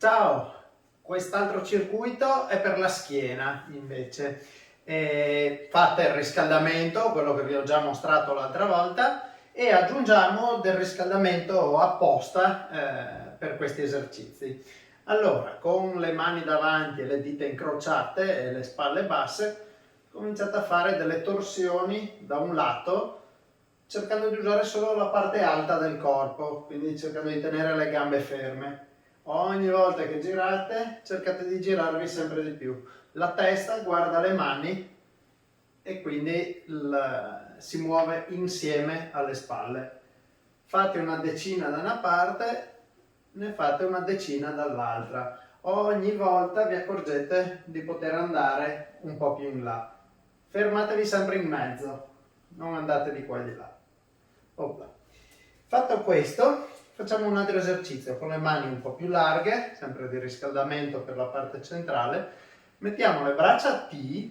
Ciao, quest'altro circuito è per la schiena invece. Fate il riscaldamento, quello che vi ho già mostrato l'altra volta, e aggiungiamo del riscaldamento apposta per questi esercizi. Allora, con le mani davanti e le dita incrociate e le spalle basse, cominciate a fare delle torsioni da un lato, cercando di usare solo la parte alta del corpo, quindi cercando di tenere le gambe ferme. Ogni volta che girate, cercate di girarvi sempre di più. La testa guarda le mani e quindi si muove insieme alle spalle. Fate una decina da una parte, ne fate una decina dall'altra. Ogni volta vi accorgete di poter andare un po' più in là. Fermatevi sempre in mezzo, non andate di qua e di là. Opla. Fatto questo, facciamo un altro esercizio con le mani un po' più larghe, sempre di riscaldamento per la parte centrale. Mettiamo le braccia a T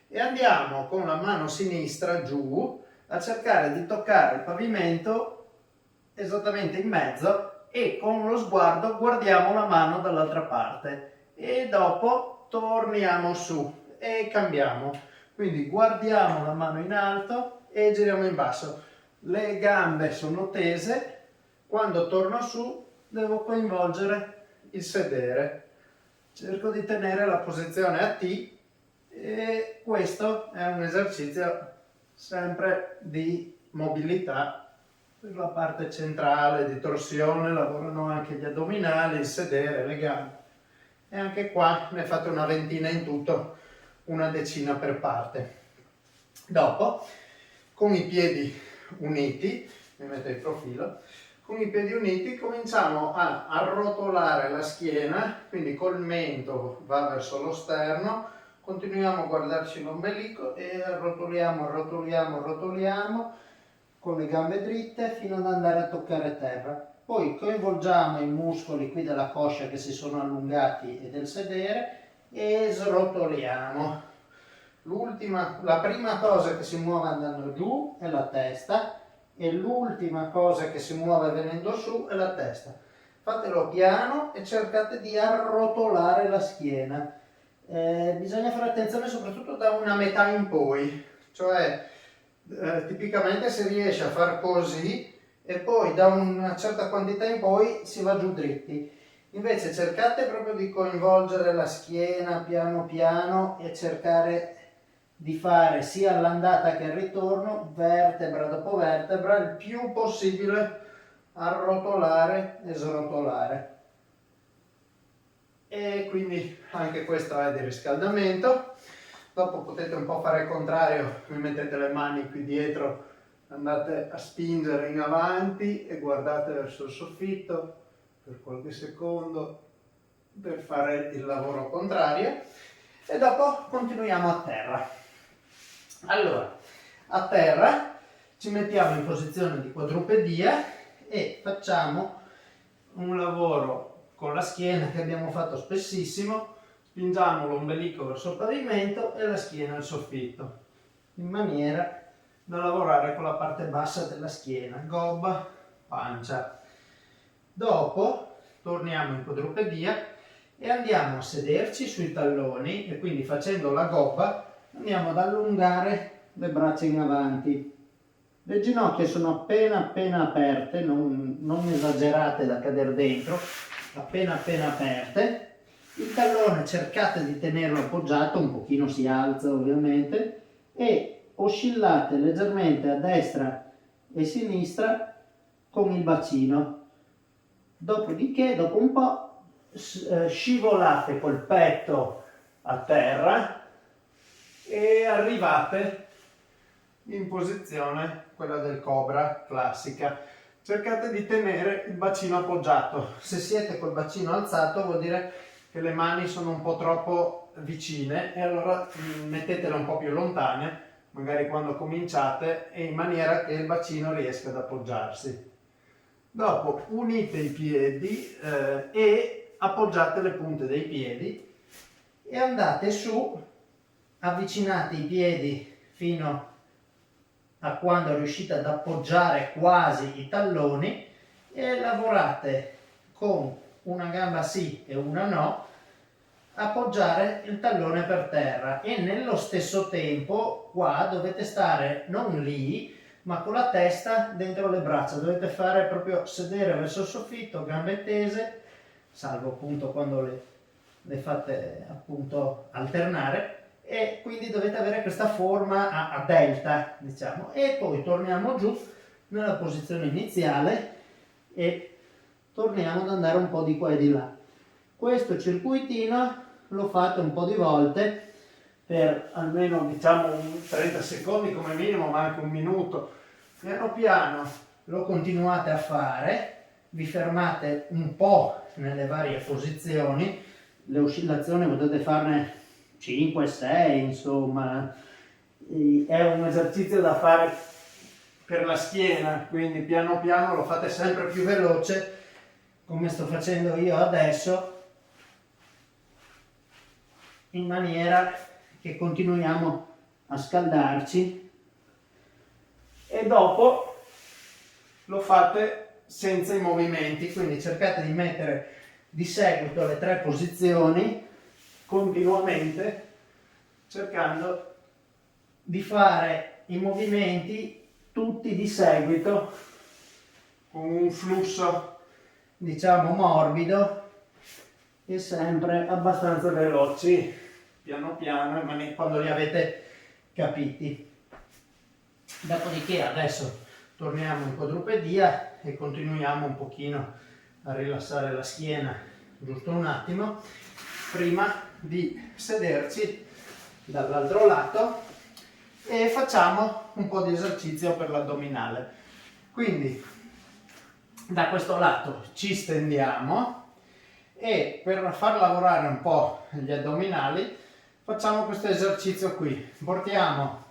e andiamo con la mano sinistra giù a cercare di toccare il pavimento esattamente in mezzo e con lo sguardo guardiamo la mano dall'altra parte e dopo torniamo su e cambiamo. Quindi guardiamo la mano in alto e giriamo in basso. Le gambe sono tese, quando torno su devo coinvolgere il sedere. Cerco di tenere la posizione a T e questo è un esercizio sempre di mobilità per la parte centrale, di torsione, lavorano anche gli addominali, il sedere, le gambe. E anche qua ne fate una ventina in tutto, una decina per parte. Dopo, con i piedi uniti, mi metto in profilo, con i piedi uniti cominciamo a arrotolare la schiena, quindi col mento va verso lo sterno, continuiamo a guardarci l'ombelico e arrotoliamo, arrotoliamo, arrotoliamo con le gambe dritte fino ad andare a toccare terra. Poi coinvolgiamo i muscoli qui della coscia che si sono allungati e del sedere e srotoliamo. La prima cosa che si muove andando giù è la testa e l'ultima cosa che si muove venendo su è la testa. Fatelo piano e cercate di arrotolare la schiena. Bisogna fare attenzione soprattutto da una metà in poi, cioè tipicamente si riesce a far così e poi da una certa quantità in poi si va giù dritti. Invece cercate proprio di coinvolgere la schiena piano piano e cercare di fare sia all'andata che al ritorno, vertebra dopo vertebra, il più possibile arrotolare e srotolare. E quindi anche questo è di riscaldamento. Dopo potete un po' fare il contrario, vi mettete le mani qui dietro, andate a spingere in avanti e guardate verso il soffitto per qualche secondo per fare il lavoro contrario e dopo continuiamo a terra. Allora, a terra ci mettiamo in posizione di quadrupedia e facciamo un lavoro con la schiena che abbiamo fatto spessissimo, spingiamo l'ombelico verso il pavimento e la schiena al soffitto, in maniera da lavorare con la parte bassa della schiena, gobba, pancia. Dopo torniamo in quadrupedia e andiamo a sederci sui talloni e quindi facendo la gobba andiamo ad allungare le braccia in avanti. Le ginocchia sono appena aperte, non esagerate da cadere dentro, appena aperte. Il tallone cercate di tenerlo appoggiato, un pochino si alza ovviamente, e oscillate leggermente a destra e sinistra con il bacino. Dopodiché, dopo un po', scivolate col petto a terra e arrivate in posizione quella del cobra classica. Cercate di tenere il bacino appoggiato. Se siete col bacino alzato vuol dire che le mani sono un po' troppo vicine e allora mettetele un po' più lontane, magari quando cominciate, e in maniera che il bacino riesca ad appoggiarsi. Dopo unite i piedi e appoggiate le punte dei piedi e andate su, avvicinate i piedi fino a quando riuscite ad appoggiare quasi i talloni e lavorate con una gamba sì e una no, appoggiare il tallone per terra e nello stesso tempo qua dovete stare non lì ma con la testa dentro le braccia, dovete fare proprio sedere verso il soffitto, gambe tese, salvo appunto quando le fate appunto alternare, e quindi dovete avere questa forma a delta, diciamo, e poi torniamo giù nella posizione iniziale e torniamo ad andare un po' di qua e di là. Questo circuitino lo fate un po' di volte per almeno diciamo 30 secondi come minimo, ma anche un minuto. Piano piano lo continuate a fare, vi fermate un po' nelle varie posizioni, le oscillazioni potete farne 5, 6, insomma, è un esercizio da fare per la schiena, quindi piano piano lo fate sempre più veloce, come sto facendo io adesso, in maniera che continuiamo a scaldarci e dopo lo fate senza i movimenti, quindi cercate di mettere di seguito le 3 posizioni continuamente, cercando di fare i movimenti tutti di seguito con un flusso diciamo morbido e sempre abbastanza veloci, piano piano, quando li avete capiti. Dopodiché adesso torniamo in quadrupedia e continuiamo un pochino a rilassare la schiena, giusto un attimo, prima di sederci dall'altro lato e facciamo un po' di esercizio per l'addominale. Quindi da questo lato ci stendiamo e per far lavorare un po' gli addominali facciamo questo esercizio qui. Portiamo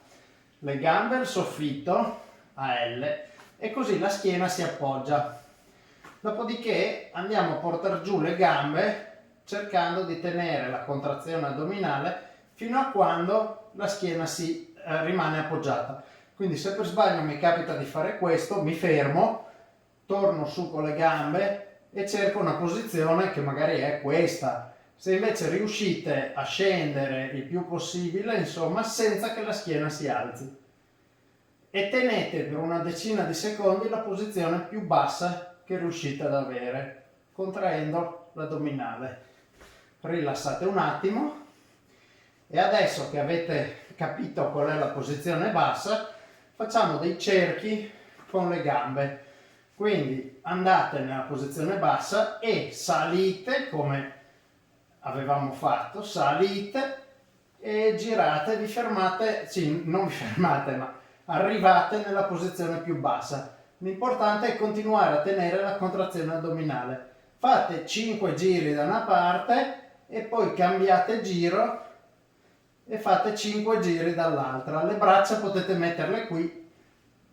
le gambe al soffitto a L e così la schiena si appoggia. Dopodiché andiamo a portare giù le gambe cercando di tenere la contrazione addominale fino a quando la schiena si rimane appoggiata. Quindi se per sbaglio mi capita di fare questo, mi fermo, torno su con le gambe e cerco una posizione che magari è questa. Se invece riuscite a scendere il più possibile, insomma, senza che la schiena si alzi, e tenete per una decina di secondi la posizione più bassa che riuscite ad avere, contraendo l'addominale. Rilassate un attimo e adesso che avete capito qual è la posizione bassa, facciamo dei cerchi con le gambe. Quindi andate nella posizione bassa e salite come avevamo fatto, salite e girate, vi fermate, sì, non vi fermate, ma arrivate nella posizione più bassa. L'importante è continuare a tenere la contrazione addominale. Fate 5 giri da una parte e poi cambiate giro e fate 5 giri dall'altra. Le braccia potete metterle qui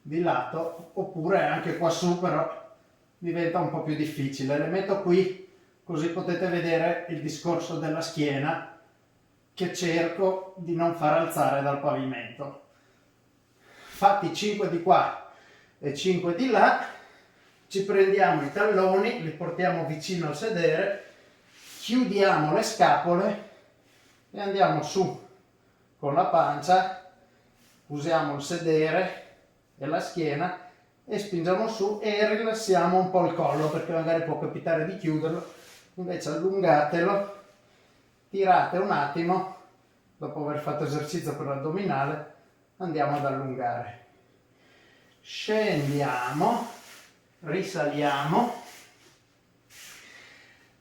di lato oppure anche qua su, però diventa un po' più difficile. Le metto qui così potete vedere il discorso della schiena che cerco di non far alzare dal pavimento. Fatti 5 di qua e 5 di là, ci prendiamo i talloni, li portiamo vicino al sedere, chiudiamo le scapole e andiamo su con la pancia, usiamo il sedere e la schiena e spingiamo su e rilassiamo un po' il collo, perché magari può capitare di chiuderlo, invece allungatelo, tirate un attimo, dopo aver fatto esercizio per l'addominale andiamo ad allungare, scendiamo, risaliamo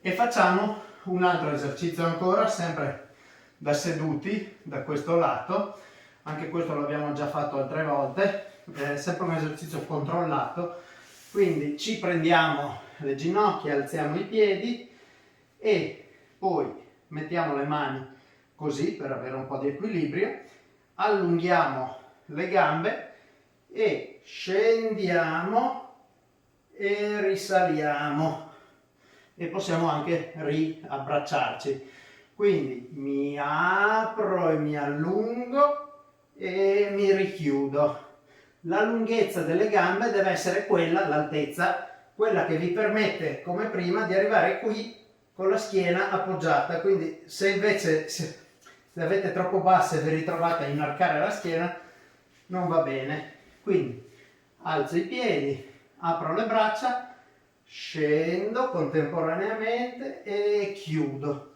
e facciamo un altro esercizio ancora, sempre da seduti, da questo lato. Anche questo l'abbiamo già fatto altre volte, è sempre un esercizio controllato, quindi ci prendiamo le ginocchia, alziamo i piedi e poi mettiamo le mani così per avere un po' di equilibrio, allunghiamo le gambe e scendiamo e risaliamo e possiamo anche riabbracciarci. Quindi mi apro e mi allungo e mi richiudo. La lunghezza delle gambe deve essere quella, l'altezza quella che vi permette, come prima, di arrivare qui con la schiena appoggiata. Quindi se invece se avete troppo basse e vi ritrovate a inarcare la schiena, non va bene. Quindi alzo i piedi, apro le braccia, scendo contemporaneamente e chiudo,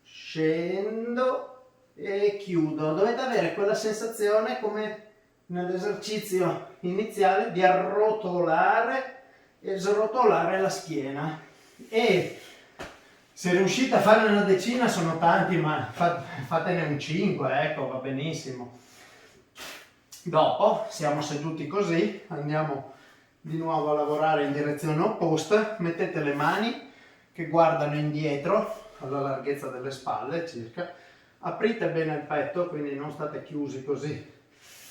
scendo e chiudo. Dovete avere quella sensazione, come nell'esercizio iniziale, di arrotolare e srotolare la schiena. E se riuscite a fare una decina sono tanti, ma fatene un 5, ecco, va benissimo. Dopo siamo seduti così, andiamo di nuovo a lavorare in direzione opposta, mettete le mani che guardano indietro alla larghezza delle spalle circa, aprite bene il petto, quindi non state chiusi così,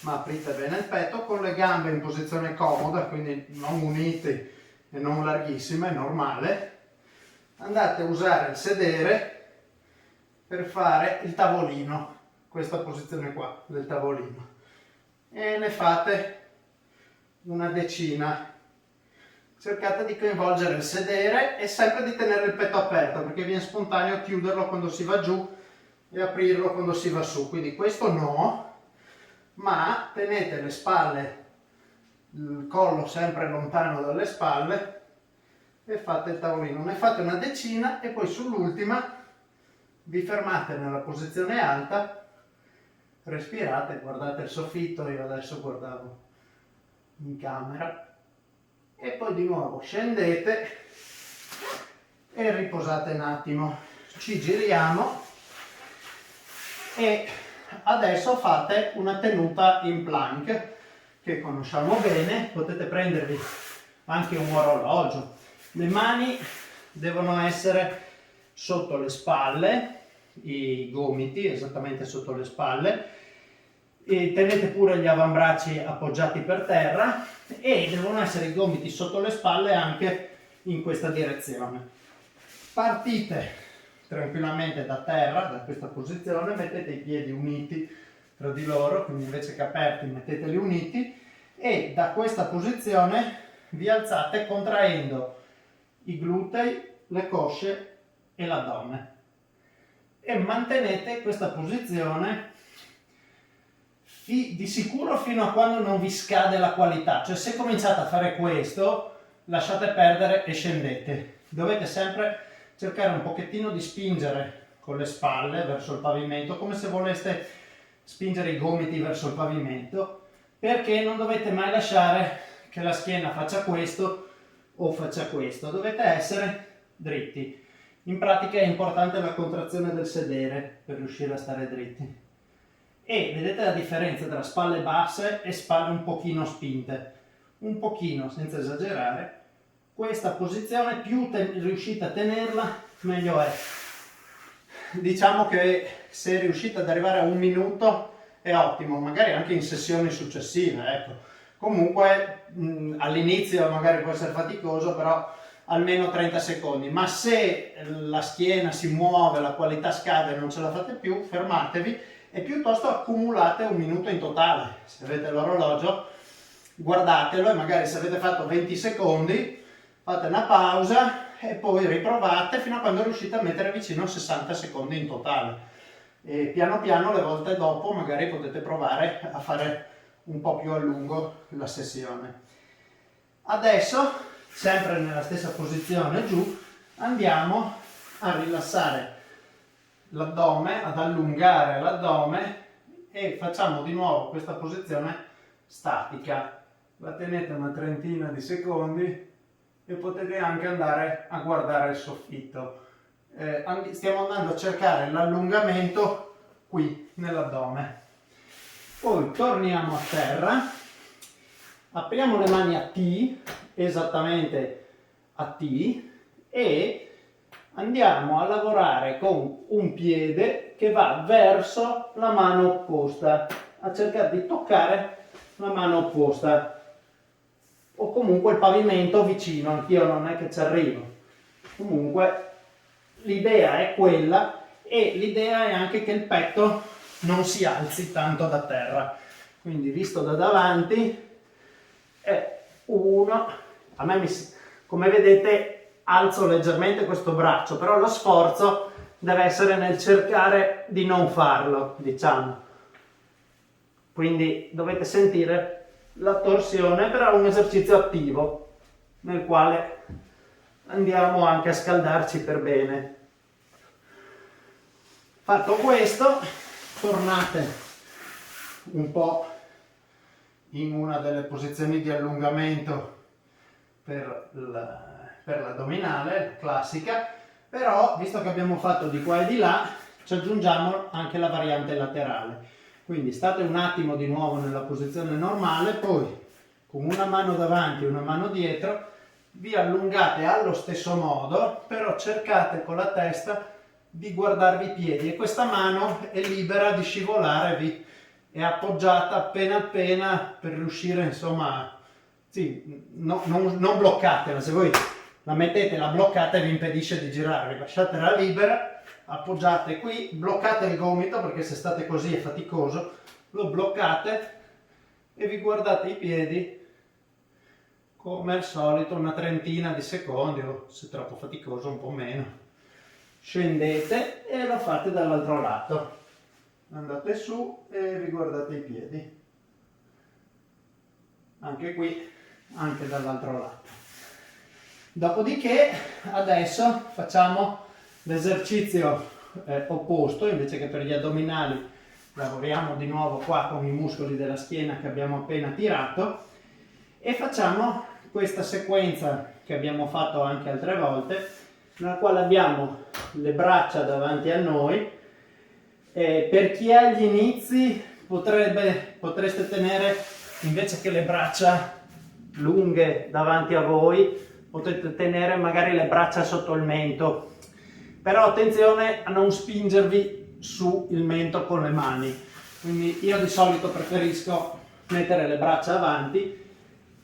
ma aprite bene il petto con le gambe in posizione comoda, quindi non unite e non larghissime, normale. Andate a usare il sedere per fare il tavolino, questa posizione qua del tavolino, e ne fate una decina. Cercate di coinvolgere il sedere e sempre di tenere il petto aperto, perché viene spontaneo chiuderlo quando si va giù e aprirlo quando si va su, quindi questo no, ma tenete le spalle, il collo sempre lontano dalle spalle e fate il tavolino. Ne fate una decina e poi sull'ultima vi fermate nella posizione alta, respirate, guardate il soffitto, io adesso guardavo in camera, e poi di nuovo scendete e riposate un attimo, ci giriamo e adesso fate una tenuta in plank che conosciamo bene. Potete prendervi anche un orologio, le mani devono essere sotto le spalle, i gomiti esattamente sotto le spalle, e tenete pure gli avambracci appoggiati per terra e devono essere i gomiti sotto le spalle anche in questa direzione. Partite tranquillamente da terra, da questa posizione, mettete i piedi uniti tra di loro, quindi invece che aperti metteteli uniti, e da questa posizione vi alzate contraendo i glutei, le cosce e l'addome e mantenete questa posizione di sicuro fino a quando non vi scade la qualità. Cioè, se cominciate a fare questo, lasciate perdere e scendete. Dovete sempre cercare un pochettino di spingere con le spalle verso il pavimento, come se voleste spingere i gomiti verso il pavimento, perché non dovete mai lasciare che la schiena faccia questo o faccia questo, dovete essere dritti. In pratica è importante la contrazione del sedere per riuscire a stare dritti. E vedete la differenza tra spalle basse e spalle un pochino spinte, un pochino, senza esagerare. Questa posizione, più riuscite a tenerla, meglio è. Diciamo che se riuscite ad arrivare a 1 minuto è ottimo, magari anche in sessioni successive, ecco. Comunque all'inizio magari può essere faticoso, però almeno 30 secondi. Ma se la schiena si muove, la qualità scade e non ce la fate più, fermatevi e piuttosto accumulate 1 minuto in totale. Se avete l'orologio, guardatelo e magari se avete fatto 20 secondi fate una pausa e poi riprovate fino a quando riuscite a mettere vicino a 60 secondi in totale. E piano piano le volte dopo magari potete provare a fare un po' più a lungo la sessione. Adesso, sempre nella stessa posizione giù, andiamo a rilassare l'addome, ad allungare l'addome e facciamo di nuovo questa posizione statica. La tenete una trentina di secondi e potete anche andare a guardare il soffitto. Stiamo andando a cercare l'allungamento qui nell'addome. Poi torniamo a terra, apriamo le mani a T, esattamente a T, e andiamo a lavorare con un piede che va verso la mano opposta, a cercare di toccare la mano opposta o comunque il pavimento vicino, anch'io non è che ci arrivo. Comunque l'idea è quella e l'idea è anche che il petto non si alzi tanto da terra. Quindi visto da davanti è uno, a me Come vedete alzo leggermente questo braccio, però lo sforzo deve essere nel cercare di non farlo, diciamo. Quindi dovete sentire la torsione, però è un esercizio attivo nel quale andiamo anche a scaldarci per bene. Fatto questo, tornate un po' in una delle posizioni di allungamento per l'addominale classica, però visto che abbiamo fatto di qua e di là ci aggiungiamo anche la variante laterale. Quindi state un attimo di nuovo nella posizione normale, poi con una mano davanti e una mano dietro vi allungate allo stesso modo, però cercate con la testa di guardarvi i piedi e questa mano è libera di scivolare, è appoggiata appena appena per riuscire, insomma, sì, non bloccatela. Se voi la mettete, la bloccate, vi impedisce di girarvi, lasciatela libera. Appoggiate qui, bloccate il gomito perché se state così è faticoso, lo bloccate e vi guardate i piedi come al solito una trentina di secondi, o se è troppo faticoso un po' meno. Scendete e lo fate dall'altro lato, andate su e vi guardate i piedi, anche qui, anche dall'altro lato. Dopodiché adesso facciamo l'esercizio opposto, invece che per gli addominali lavoriamo di nuovo qua con i muscoli della schiena che abbiamo appena tirato e facciamo questa sequenza che abbiamo fatto anche altre volte, nella quale abbiamo le braccia davanti a noi. Per chi ha gli inizi potreste tenere, invece che le braccia lunghe davanti a voi, potete tenere magari le braccia sotto il mento. Però attenzione a non spingervi su il mento con le mani. Quindi io di solito preferisco mettere le braccia avanti,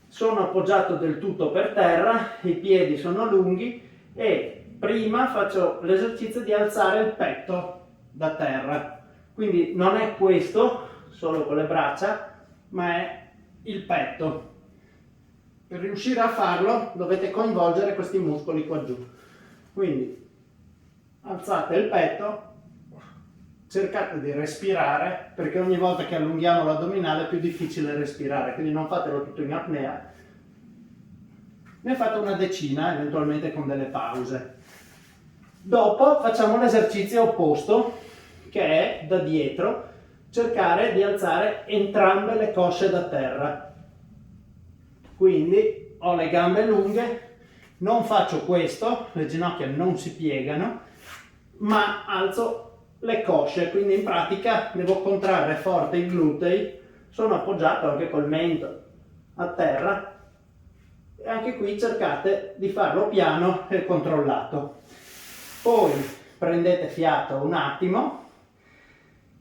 sono appoggiato del tutto per terra, i piedi sono lunghi e prima faccio l'esercizio di alzare il petto da terra. Quindi non è questo, solo con le braccia, ma è il petto. Per riuscire a farlo dovete coinvolgere questi muscoli qua giù. Quindi alzate il petto, cercate di respirare, perché ogni volta che allunghiamo l'addominale è più difficile respirare, quindi non fatelo tutto in apnea. Ne fate una decina, eventualmente con delle pause. Dopo facciamo l'esercizio opposto, che è da dietro, cercare di alzare entrambe le cosce da terra. Quindi ho le gambe lunghe, non faccio questo, le ginocchia non si piegano, ma alzo le cosce, quindi in pratica devo contrarre forte i glutei, sono appoggiato anche col mento a terra e anche qui cercate di farlo piano e controllato. Poi prendete fiato un attimo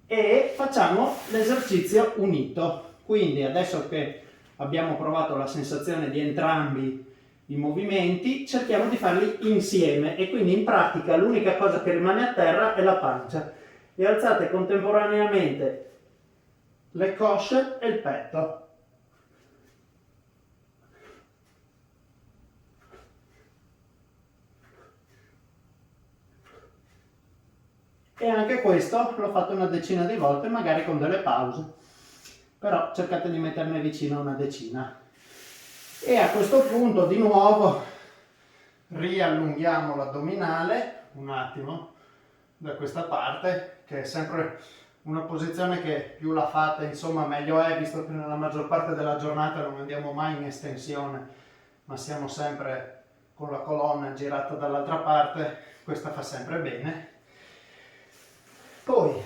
e facciamo l'esercizio unito. Quindi adesso che abbiamo provato la sensazione di entrambi i movimenti, cerchiamo di farli insieme e quindi in pratica l'unica cosa che rimane a terra è la pancia e alzate contemporaneamente le cosce e il petto. E anche questo l'ho fatto una decina di volte, magari con delle pause, però cercate di metterne vicino una decina. E a questo punto di nuovo riallunghiamo l'addominale un attimo da questa parte, che è sempre una posizione che più la fate, insomma, meglio è, visto che nella maggior parte della giornata non andiamo mai in estensione, ma siamo sempre con la colonna girata dall'altra parte, questa fa sempre bene. Poi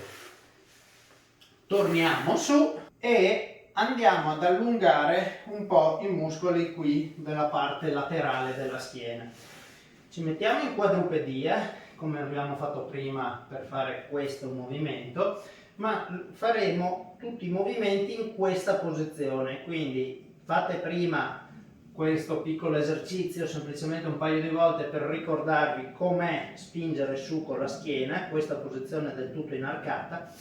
torniamo su e andiamo ad allungare un po' i muscoli qui della parte laterale della schiena. Ci mettiamo in quadrupedia, come abbiamo fatto prima per fare questo movimento, ma faremo tutti i movimenti in questa posizione, quindi fate prima questo piccolo esercizio semplicemente un paio di volte per ricordarvi com'è spingere su con la schiena, questa posizione del tutto inarcata,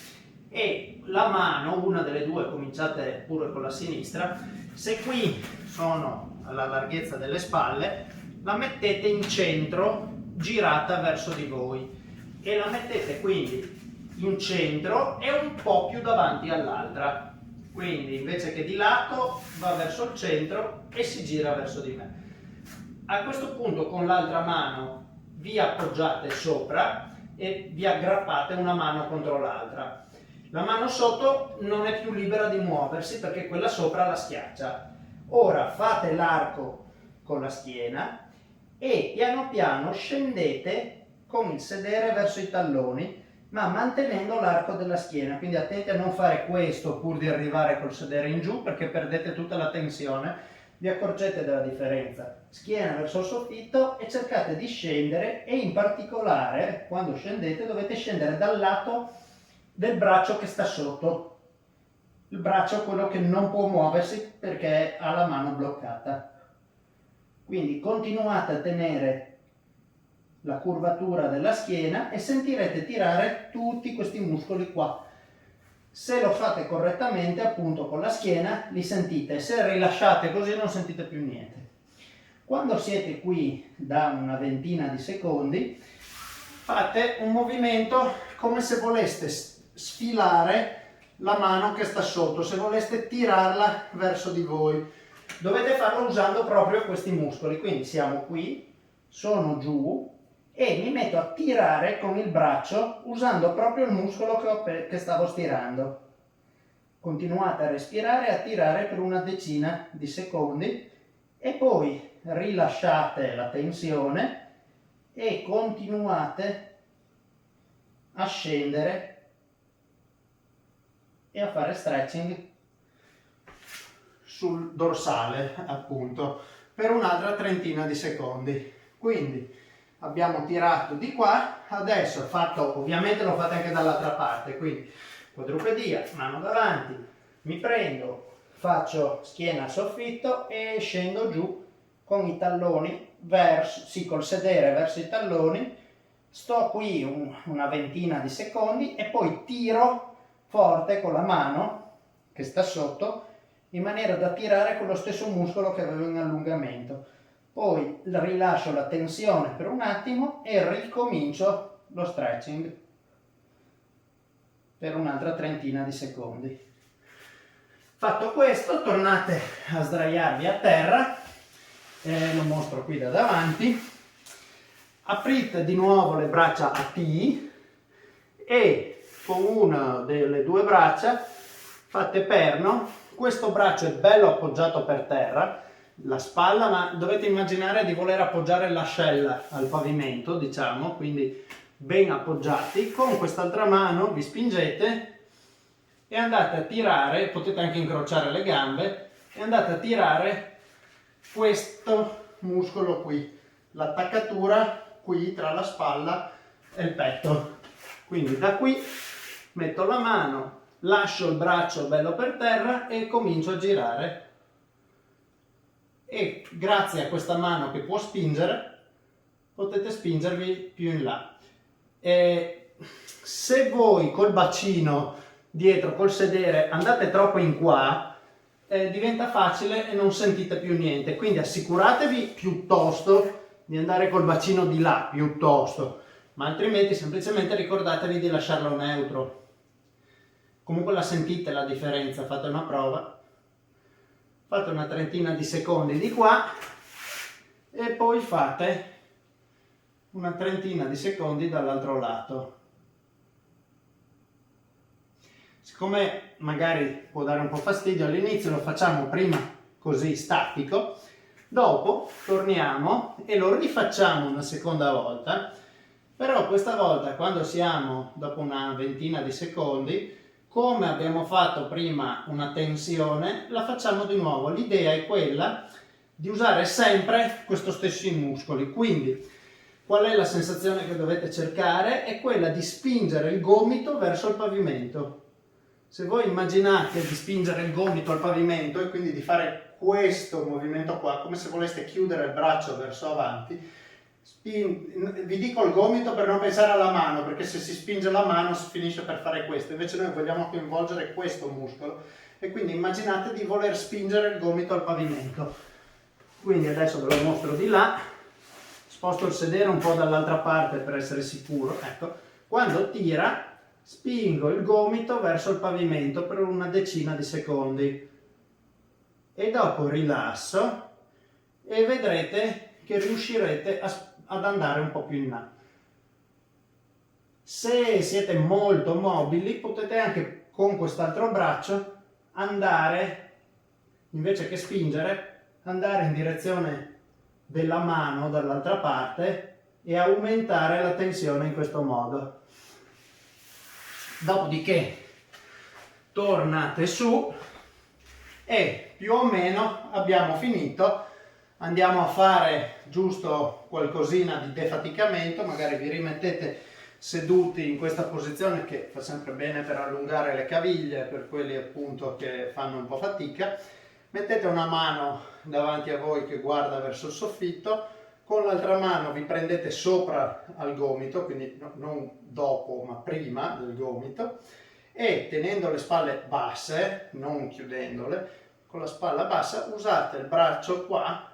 e la mano, una delle due, cominciate pure con la sinistra, se qui sono alla larghezza delle spalle, la mettete in centro, girata verso di voi, e la mettete quindi in centro e un po' più davanti all'altra. Quindi invece che di lato va verso il centro e si gira verso di me. A questo punto con l'altra mano vi appoggiate sopra e vi aggrappate una mano contro l'altra. La mano sotto non è più libera di muoversi perché quella sopra la schiaccia. Ora fate l'arco con la schiena e piano piano scendete con il sedere verso i talloni, ma mantenendo l'arco della schiena. Quindi attenti a non fare questo pur di arrivare col sedere in giù, perché perdete tutta la tensione. Vi accorgete della differenza. Schiena verso il soffitto e cercate di scendere, e in particolare quando scendete dovete scendere dal lato del braccio che sta sotto. Il braccio è quello che non può muoversi perché ha la mano bloccata. Quindi continuate a tenere la curvatura della schiena e sentirete tirare tutti questi muscoli qua. Se lo fate correttamente, appunto con la schiena, li sentite. Se rilasciate così non sentite più niente. Quando siete qui da una ventina di secondi, fate un movimento come se voleste sfilare la mano che sta sotto, se voleste tirarla verso di voi. Dovete farlo usando proprio questi muscoli. Quindi siamo qui, sono giù e mi metto a tirare con il braccio usando proprio il muscolo che stavo stirando. Continuate a respirare e a tirare per una decina di secondi e poi rilasciate la tensione e continuate a scendere e a fare stretching sul dorsale, appunto, per un'altra trentina di secondi. Quindi abbiamo tirato di qua, adesso fatto, ovviamente lo fate anche dall'altra parte, quindi quadrupedia, mano davanti, mi prendo, faccio schiena a soffitto e scendo giù con i talloni verso, sì, col sedere verso i talloni, sto qui una ventina di secondi e poi tiro forte con la mano che sta sotto in maniera da tirare con lo stesso muscolo che avevo in allungamento. Poi rilascio la tensione per un attimo e ricomincio lo stretching per un'altra trentina di secondi. Fatto questo, tornate a sdraiarvi a terra, lo mostro qui da davanti, aprite di nuovo le braccia a T e con una delle due braccia fate perno. Questo braccio è bello appoggiato per terra, la spalla, ma dovete immaginare di voler appoggiare l'ascella al pavimento, diciamo, quindi ben appoggiati. Con quest'altra mano vi spingete e andate a tirare, potete anche incrociare le gambe, e andate a tirare questo muscolo qui, l'attaccatura qui tra la spalla e il petto. Quindi da qui metto la mano, lascio il braccio bello per terra e comincio a girare. E grazie a questa mano che può spingere, potete spingervi più in là. Se voi col bacino dietro, col sedere, andate troppo in qua, diventa facile e non sentite più niente. Quindi assicuratevi piuttosto di andare col bacino di là, piuttosto, ma altrimenti semplicemente ricordatevi di lasciarlo neutro. Comunque la sentite la differenza, fate una prova, fate una trentina di secondi di qua e poi fate una trentina di secondi dall'altro lato. Siccome magari può dare un po' fastidio all'inizio, lo facciamo prima così statico, dopo torniamo e lo rifacciamo una seconda volta, però questa volta quando siamo dopo una ventina di secondi, come abbiamo fatto prima una tensione, la facciamo di nuovo. L'idea è quella di usare sempre questo stesso muscoli. Quindi qual è la sensazione che dovete cercare? È quella di spingere il gomito verso il pavimento. Se voi immaginate di spingere il gomito al pavimento e quindi di fare questo movimento qua, come se voleste chiudere il braccio verso avanti, vi dico il gomito per non pensare alla mano, perché se si spinge la mano si finisce per fare questo, invece noi vogliamo coinvolgere questo muscolo e quindi immaginate di voler spingere il gomito al pavimento. Quindi adesso ve lo mostro di là, sposto il sedere un po' dall'altra parte per essere sicuro, ecco, quando tira spingo il gomito verso il pavimento per una decina di secondi e dopo rilasso e vedrete che riuscirete ad andare un po' più in là. Se siete molto mobili potete anche con quest'altro braccio andare, invece che spingere, andare in direzione della mano dall'altra parte e aumentare la tensione in questo modo. Dopodiché tornate su e più o meno abbiamo finito. Andiamo a fare giusto qualcosina di defaticamento, magari vi rimettete seduti in questa posizione che fa sempre bene per allungare le caviglie, per quelli appunto che fanno un po' fatica. Mettete una mano davanti a voi che guarda verso il soffitto, con l'altra mano vi prendete sopra al gomito, quindi non dopo ma prima del gomito, e tenendo le spalle basse, non chiudendole, con la spalla bassa usate il braccio qua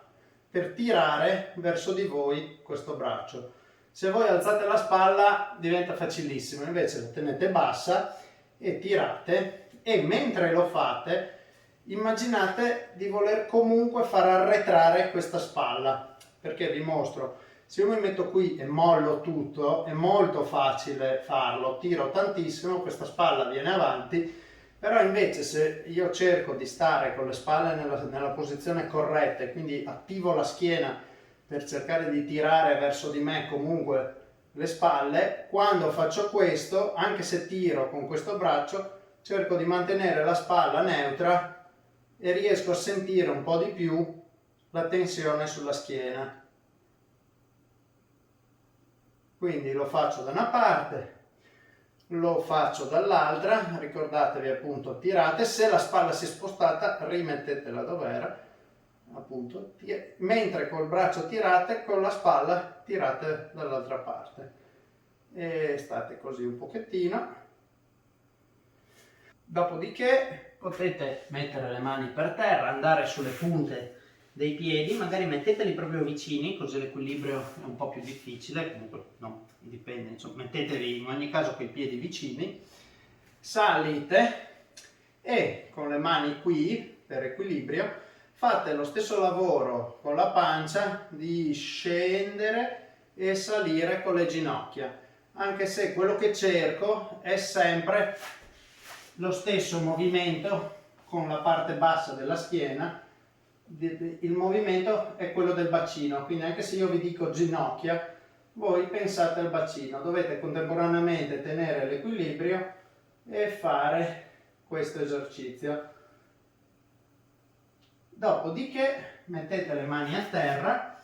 per tirare verso di voi questo braccio. Se voi alzate la spalla diventa facilissimo, invece la tenete bassa e tirate, e mentre lo fate immaginate di voler comunque far arretrare questa spalla, perché vi mostro, se io mi metto qui e mollo tutto è molto facile farlo, tiro tantissimo, questa spalla viene avanti, però invece se io cerco di stare con le spalle nella posizione corretta e quindi attivo la schiena per cercare di tirare verso di me comunque le spalle, quando faccio questo, anche se tiro con questo braccio, cerco di mantenere la spalla neutra e riesco a sentire un po' di più la tensione sulla schiena. Quindi lo faccio da una parte, lo faccio dall'altra, ricordatevi appunto tirate, se la spalla si è spostata rimettetela dov'era, appunto, mentre col braccio tirate, con la spalla tirate dall'altra parte e state così un pochettino. Dopodiché potete mettere le mani per terra, andare sulle punte dei piedi, magari metteteli proprio vicini, così l'equilibrio è un po' più difficile, comunque no, dipende, insomma, mettetevi in ogni caso con i piedi vicini, salite e con le mani qui per equilibrio fate lo stesso lavoro con la pancia di scendere e salire con le ginocchia, anche se quello che cerco è sempre lo stesso movimento con la parte bassa della schiena, il movimento è quello del bacino, quindi anche se io vi dico ginocchia, voi pensate al bacino, dovete contemporaneamente tenere l'equilibrio e fare questo esercizio. Dopodiché mettete le mani a terra,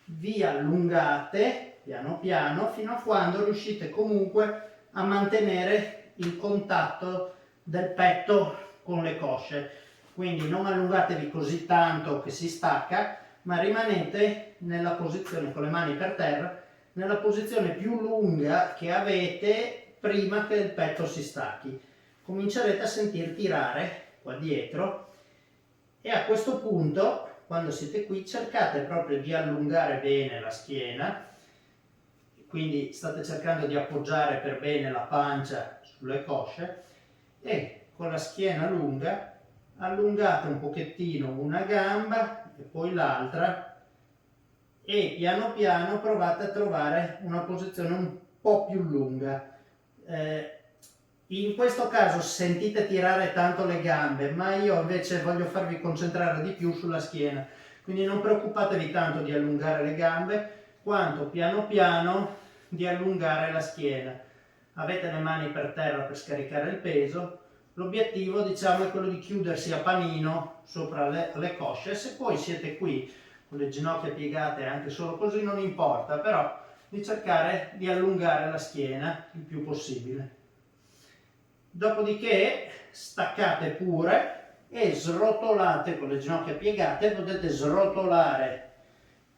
vi allungate piano piano fino a quando riuscite comunque a mantenere il contatto del petto con le cosce. Quindi non allungatevi così tanto che si stacca, ma rimanete nella posizione con le mani per terra, nella posizione più lunga che avete prima che il petto si stacchi. Comincerete a sentir tirare qua dietro e a questo punto, quando siete qui, cercate proprio di allungare bene la schiena, quindi state cercando di appoggiare per bene la pancia sulle cosce e con la schiena lunga allungate un pochettino una gamba e poi l'altra e piano piano provate a trovare una posizione un po' più lunga. In questo caso sentite tirare tanto le gambe, ma io invece voglio farvi concentrare di più sulla schiena, quindi non preoccupatevi tanto di allungare le gambe quanto piano piano di allungare la schiena. Avete le mani per terra per scaricare il peso. L'obiettivo, diciamo, è quello di chiudersi a panino sopra le cosce. Se poi siete qui con le ginocchia piegate anche solo così non importa, però di cercare di allungare la schiena il più possibile. Dopodiché staccate pure e srotolate con le ginocchia piegate, potete srotolare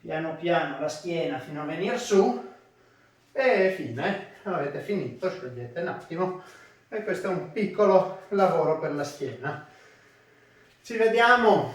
piano piano la schiena fino a venire su e fine, avete finito, sciogliete un attimo. E questo è un piccolo lavoro per la schiena. Ci vediamo